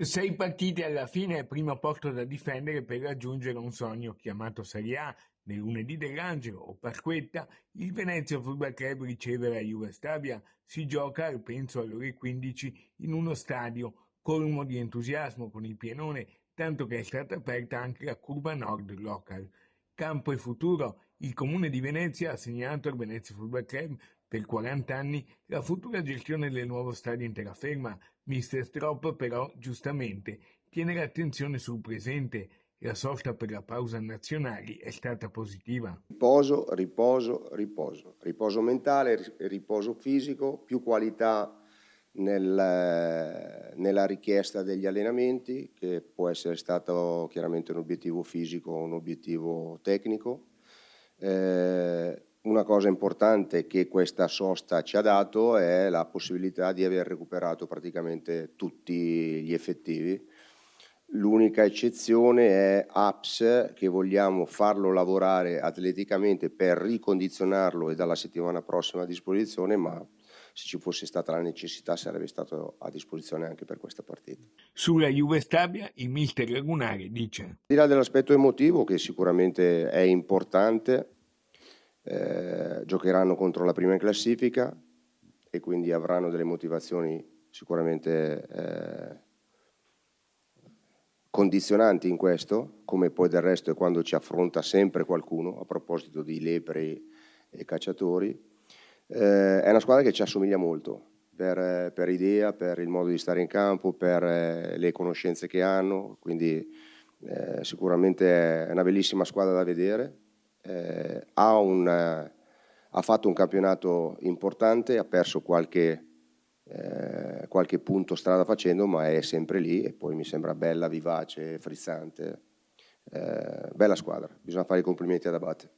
6 partite alla fine, primo posto da difendere per raggiungere un sogno chiamato Serie A. Nel lunedì dell'Angelo o Pasquetta, il Venezia Football Club riceve la Juve Stabia. Si gioca, penso, alle ore 15 in uno stadio colmo di entusiasmo con il pienone, tanto che è stata aperta anche la curva nord local. Campo e futuro, il comune di Venezia ha assegnato al Venezia Football Club per 40 anni la futura gestione del nuovo stadio in terraferma. Mister Stropp però, giustamente, tiene l'attenzione sul presente. La sosta per la pausa nazionali è stata positiva. Riposo, riposo, riposo. Riposo mentale, riposo fisico, più qualità nella richiesta degli allenamenti, che può essere stato chiaramente un obiettivo fisico o un obiettivo tecnico. Una cosa importante che questa sosta ci ha dato è la possibilità di aver recuperato praticamente tutti gli effettivi. L'unica eccezione è Aps, che vogliamo farlo lavorare atleticamente per ricondizionarlo e dalla settimana prossima a disposizione, ma se ci fosse stata la necessità sarebbe stato a disposizione anche per questa partita. Sulla Juve Stabia, il mister Lagunare dice: Al di là dell'aspetto emotivo, che sicuramente è importante, giocheranno contro la prima in classifica e quindi avranno delle motivazioni sicuramente condizionanti in questo, come poi del resto è quando ci affronta sempre qualcuno, a proposito di lepri e cacciatori. È una squadra che ci assomiglia molto per idea, per il modo di stare in campo, per le conoscenze che hanno, quindi sicuramente è una bellissima squadra da vedere. Ha fatto un campionato importante, ha perso qualche punto strada facendo, ma è sempre lì e poi mi sembra bella, vivace, frizzante. Bella squadra, bisogna fare i complimenti ad Abate.